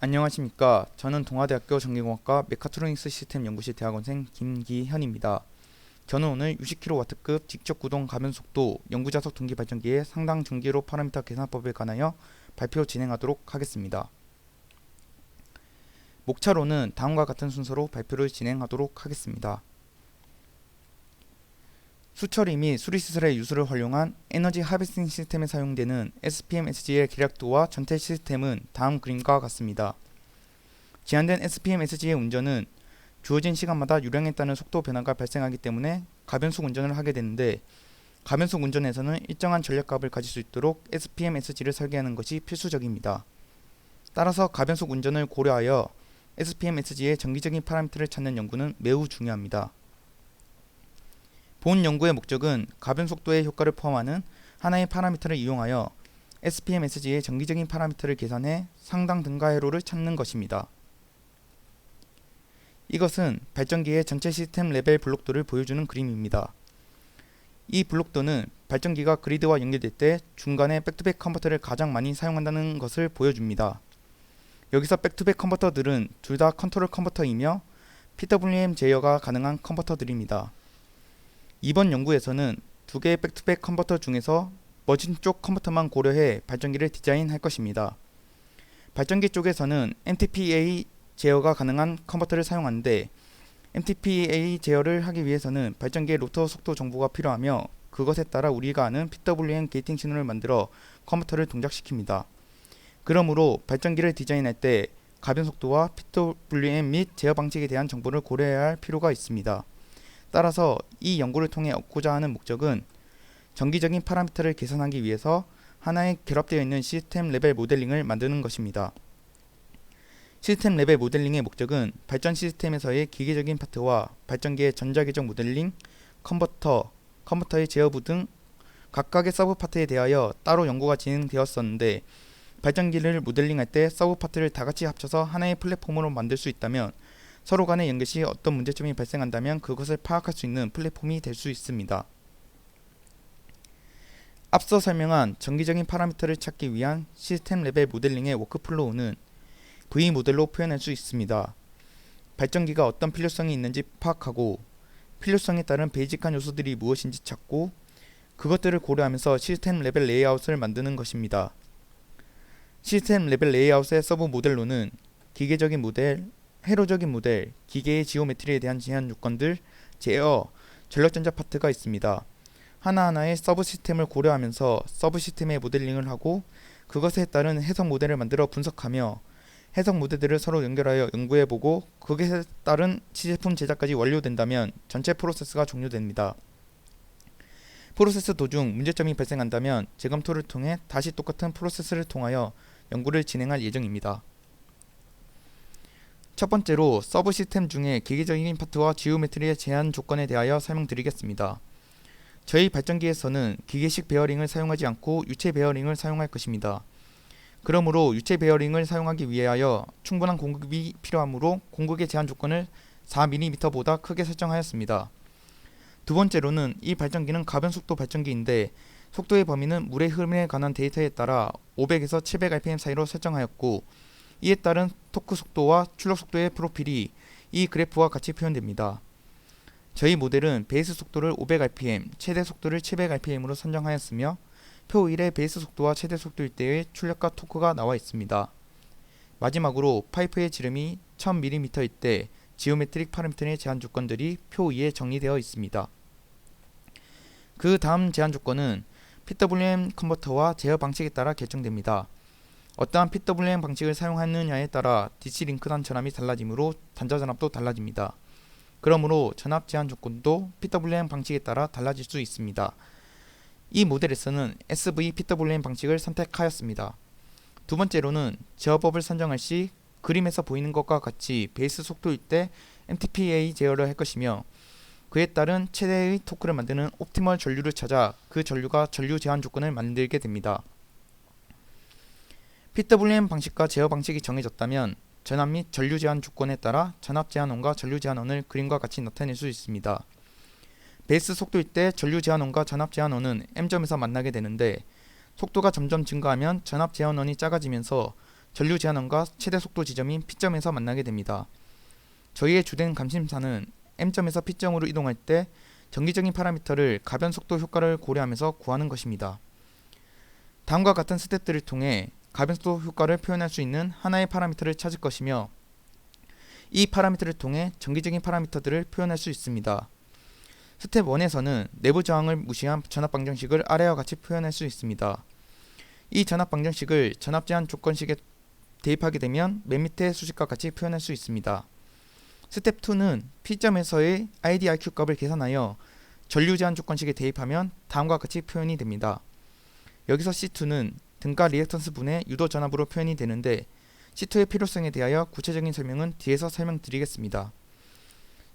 안녕하십니까. 저는 동아대학교 전기공학과 메카트로닉스 시스템 연구실 대학원생 김기현입니다. 저는 오늘 60kW급 직접 구동 가변속도 영구자석 동기발전기의 상당 전기로 파라미터 계산법에 관하여 발표 진행하도록 하겠습니다. 목차로는 다음과 같은 순서로 발표를 진행하도록 하겠습니다. 수처리 및 수리시설의 유수를 활용한 에너지 하베스팅 시스템에 사용되는 SPM-SG의 계략도와 전체 시스템은 다음 그림과 같습니다. 제한된 SPM-SG의 운전은 주어진 시간마다 유량에 따른 속도 변화가 발생하기 때문에 가변속 운전을 하게 되는데, 가변속 운전에서는 일정한 전력값을 가질 수 있도록 SPM-SG를 설계하는 것이 필수적입니다. 따라서 가변속 운전을 고려하여 SPM-SG의 정기적인 파라미터를 찾는 연구는 매우 중요합니다. 본 연구의 목적은 가변속도의 효과를 포함하는 하나의 파라미터를 이용하여 SPM-SG의 정기적인 파라미터를 계산해 상당 등가회로를 찾는 것입니다. 이것은 발전기의 전체 시스템 레벨 블록도를 보여주는 그림입니다. 이 블록도는 발전기가 그리드와 연결될 때 중간에 백투백 컨버터를 가장 많이 사용한다는 것을 보여줍니다. 여기서 백투백 컨버터들은 둘 다 컨트롤 컨버터이며 PWM 제어가 가능한 컨버터들입니다. 이번 연구에서는 두 개의 백투백 컨버터 중에서 머신 쪽 컨버터만 고려해 발전기를 디자인할 것입니다. 발전기 쪽에서는 MTPA 제어가 가능한 컨버터를 사용하는데, MTPA 제어를 하기 위해서는 발전기의 로터 속도 정보가 필요하며 그것에 따라 우리가 아는 PWM 게이팅 신호를 만들어 컨버터를 동작시킵니다. 그러므로 발전기를 디자인할 때 가변속도와 PWM 및 제어 방식에 대한 정보를 고려해야 할 필요가 있습니다. 따라서 이 연구를 통해 얻고자 하는 목적은 정기적인 파라미터를 계산하기 위해서 하나의 결합되어 있는 시스템 레벨 모델링을 만드는 것입니다. 시스템 레벨 모델링의 목적은 발전 시스템에서의 기계적인 파트와 발전기의 전자계적 모델링, 컨버터의 제어부 등 각각의 서브 파트에 대하여 따로 연구가 진행되었었는데, 발전기를 모델링할 때 서브 파트를 다같이 합쳐서 하나의 플랫폼으로 만들 수 있다면 서로 간의 연결 시 어떤 문제점이 발생한다면 그것을 파악할 수 있는 플랫폼이 될 수 있습니다. 앞서 설명한 정기적인 파라미터를 찾기 위한 시스템 레벨 모델링의 워크플로우는 V 모델로 표현할 수 있습니다. 발전기가 어떤 필요성이 있는지 파악하고, 필요성에 따른 베이직한 요소들이 무엇인지 찾고, 그것들을 고려하면서 시스템 레벨 레이아웃을 만드는 것입니다. 시스템 레벨 레이아웃의 서브 모델로는 기계적인 모델, 회로적인 모델, 기계의 지오메트리에 대한 제한 요건들, 제어, 전력전자 파트가 있습니다. 하나하나의 서브 시스템을 고려하면서 서브 시스템의 모델링을 하고, 그것에 따른 해석 모델을 만들어 분석하며 해석 모델들을 서로 연결하여 연구해보고, 그것에 따른 시제품 제작까지 완료된다면 전체 프로세스가 종료됩니다. 프로세스 도중 문제점이 발생한다면 재검토를 통해 다시 똑같은 프로세스를 통하여 연구를 진행할 예정입니다. 첫 번째로 서브 시스템 중에 기계적인 파트와 지오메트리의 제한 조건에 대하여 설명드리겠습니다. 저희 발전기에서는 기계식 베어링을 사용하지 않고 유체 베어링을 사용할 것입니다. 그러므로 유체 베어링을 사용하기 위하여 충분한 공급이 필요하므로 공급의 제한 조건을 4mm보다 크게 설정하였습니다. 두 번째로는 이 발전기는 가변속도 발전기인데, 속도의 범위는 물의 흐름에 관한 데이터에 따라 500에서 700rpm 사이로 설정하였고, 이에 따른 토크 속도와 출력 속도의 프로필이 이 그래프와 같이 표현됩니다. 저희 모델은 베이스 속도를 500rpm, 최대 속도를 700rpm으로 선정하였으며 표 1의 베이스 속도와 최대 속도일 때의 출력과 토크가 나와 있습니다. 마지막으로 파이프의 지름이 1000mm일 때 지오메트릭 파라미터의 제한 조건들이 표 2에 정리되어 있습니다. 그 다음 제한 조건은 PWM 컨버터와 제어 방식에 따라 결정됩니다. 어떠한 PWM 방식을 사용하느냐에 따라 DC 링크단 전압이 달라지므로 단자 전압도 달라집니다. 그러므로 전압 제한 조건도 PWM 방식에 따라 달라질 수 있습니다. 이 모델에서는 SV PWM 방식을 선택하였습니다. 두 번째로는 제어법을 선정할 시 그림에서 보이는 것과 같이 베이스 속도일 때 MTPA 제어를 할 것이며, 그에 따른 최대의 토크를 만드는 옵티멀 전류를 찾아 그 전류가 전류 제한 조건을 만들게 됩니다. PWM 방식과 제어 방식이 정해졌다면 전압 및 전류 제한 조건에 따라 전압 제한원과 전류 제한원을 그림과 같이 나타낼 수 있습니다. 베이스 속도일 때 전류 제한원과 전압 제한원은 M점에서 만나게 되는데, 속도가 점점 증가하면 전압 제한원이 작아지면서 전류 제한원과 최대 속도 지점인 P점에서 만나게 됩니다. 저희의 주된 관심사는 M점에서 P점으로 이동할 때 정기적인 파라미터를 가변 속도 효과를 고려하면서 구하는 것입니다. 다음과 같은 스텝들을 통해 가변 속도 효과를 표현할 수 있는 하나의 파라미터를 찾을 것이며, 이 파라미터를 통해 정기적인 파라미터들을 표현할 수 있습니다. 스텝 1에서는 내부 저항을 무시한 전압 방정식을 아래와 같이 표현할 수 있습니다. 이 전압 방정식을 전압 제한 조건식에 대입하게 되면 맨 밑의 수식과 같이 표현할 수 있습니다. 스텝 2는 P점에서의 IDIQ 값을 계산하여 전류 제한 조건식에 대입하면 다음과 같이 표현이 됩니다. 여기서 C2는 등가 리액턴스 분의 유도 전압으로 표현이 되는데, C2의 필요성에 대하여 구체적인 설명은 뒤에서 설명드리겠습니다.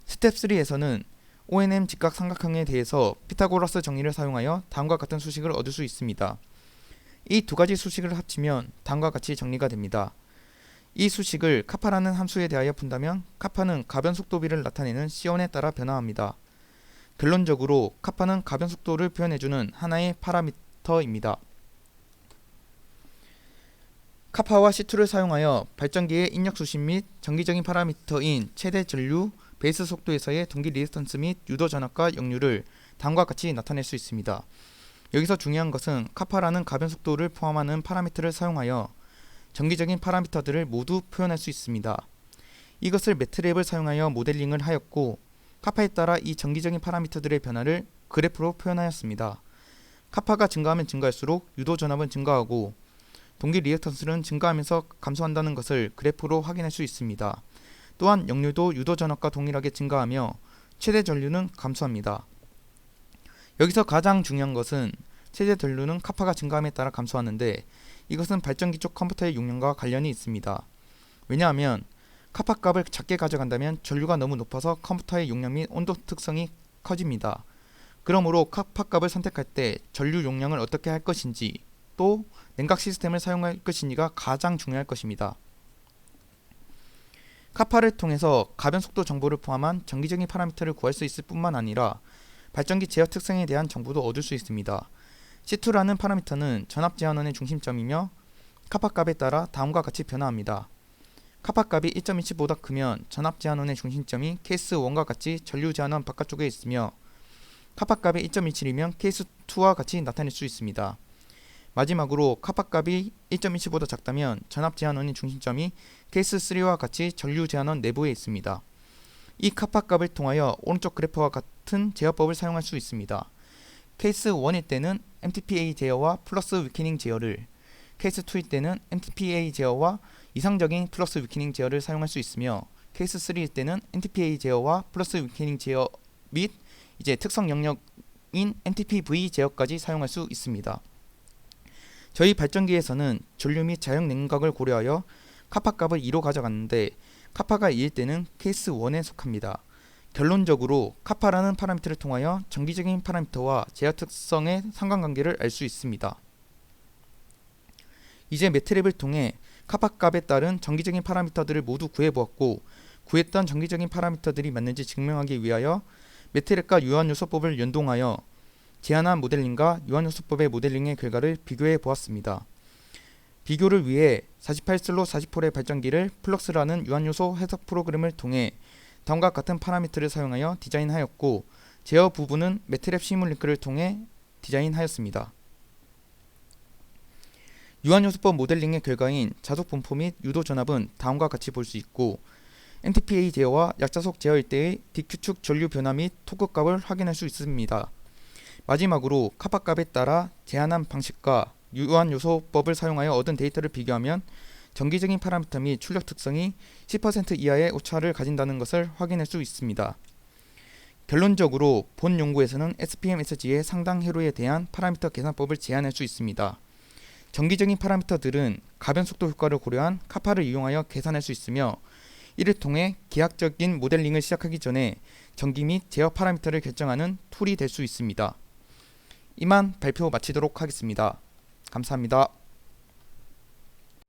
스텝 3에서는 ONM 직각 삼각형에 대해서 피타고라스 정리를 사용하여 다음과 같은 수식을 얻을 수 있습니다. 이 두 가지 수식을 합치면 다음과 같이 정리가 됩니다. 이 수식을 카파라는 함수에 대하여 푼다면 카파는 가변 속도비를 나타내는 C1에 따라 변화합니다. 결론적으로 카파는 가변 속도를 표현해주는 하나의 파라미터입니다. 카파와 C2를 사용하여 발전기의 인력 수신 및 정기적인 파라미터인 최대 전류, 베이스 속도에서의 동기 리액턴스 및 유도 전압과 역류를 다음과 같이 나타낼 수 있습니다. 여기서 중요한 것은 카파라는 가변 속도를 포함하는 파라미터를 사용하여 정기적인 파라미터들을 모두 표현할 수 있습니다. 이것을 매트랩을 사용하여 모델링을 하였고, 카파에 따라 이 정기적인 파라미터들의 변화를 그래프로 표현하였습니다. 카파가 증가하면 증가할수록 유도 전압은 증가하고 동기 리액턴스는 증가하면서 감소한다는 것을 그래프로 확인할 수 있습니다. 또한 역류도 유도 전압과 동일하게 증가하며 최대 전류는 감소합니다. 여기서 가장 중요한 것은 최대 전류는 카파가 증가함에 따라 감소하는데, 이것은 발전기 쪽 컴퓨터의 용량과 관련이 있습니다. 왜냐하면 카파 값을 작게 가져간다면 전류가 너무 높아서 컴퓨터의 용량 및 온도 특성이 커집니다. 그러므로 카파 값을 선택할 때 전류 용량을 어떻게 할 것인지, 또 냉각 시스템을 사용할 것인지가 가장 중요할 것입니다. 카파를 통해서 가변 속도 정보를 포함한 정기적인 파라미터를 구할 수 있을 뿐만 아니라 발전기 제어 특성에 대한 정보도 얻을 수 있습니다. C2라는 파라미터는 전압 제한원의 중심점이며 카파 값에 따라 다음과 같이 변화합니다. 카파 값이 1.27보다 크면 전압 제한원의 중심점이 케이스 1과 같이 전류 제한원 바깥쪽에 있으며, 카파 값이 1.27이면 케이스 2와 같이 나타낼 수 있습니다. 마지막으로 카파 값이 1.27보다 작다면 전압 제한원의 중심점이 케이스 3와 같이 전류 제한원 내부에 있습니다. 이 카파 값을 통하여 오른쪽 그래프와 같은 제어법을 사용할 수 있습니다. 케이스 1일 때는 MTPA 제어와 플러스 위키닝 제어를, 케이스 2일 때는 MTPA 제어와 이상적인 플러스 위키닝 제어를 사용할 수 있으며, 케이스 3일 때는 MTPA 제어와 플러스 위키닝 제어 및 이제 특성 영역인 MTPV 제어까지 사용할 수 있습니다. 저희 발전기에서는 전류 및 자역 냉각을 고려하여 카파 값을 2로 가져갔는데, 카파가 2일 때는 케이스 1에 속합니다. 결론적으로 카파라는 파라미터를 통하여 정기적인 파라미터와 제어 특성의 상관관계를 알 수 있습니다. 이제 매트랩을 통해 카파 값에 따른 정기적인 파라미터들을 모두 구해보았고, 구했던 정기적인 파라미터들이 맞는지 증명하기 위하여 매트랩과 유한요소법을 연동하여 제안한 모델링과 유한요소법의 모델링의 결과를 비교해 보았습니다. 비교를 위해 48슬롯 40폴의 발전기를 플럭스라는 유한요소 해석 프로그램을 통해 다음과 같은 파라미터를 사용하여 디자인하였고, 제어 부분은 매트랩 시뮬링크를 통해 디자인하였습니다. 유한요소법 모델링의 결과인 자속 분포 및 유도 전압은 다음과 같이 볼 수 있고, NTPA 제어와 약자속 제어일 때의 DQ축 전류 변화 및 토크 값을 확인할 수 있습니다. 마지막으로 카파 값에 따라 제한한 방식과 유한요소법을 사용하여 얻은 데이터를 비교하면 정기적인 파라미터 및 출력 특성이 10% 이하의 오차를 가진다는 것을 확인할 수 있습니다. 결론적으로 본 연구에서는 SPM-SG의 상당 해로에 대한 파라미터 계산법을 제안할 수 있습니다. 정기적인 파라미터들은 가변 속도 효과를 고려한 카파를 이용하여 계산할 수 있으며, 이를 통해 기하학적인 모델링을 시작하기 전에 전기 및 제어 파라미터를 결정하는 툴이 될 수 있습니다. 이만 발표 마치도록 하겠습니다. 감사합니다.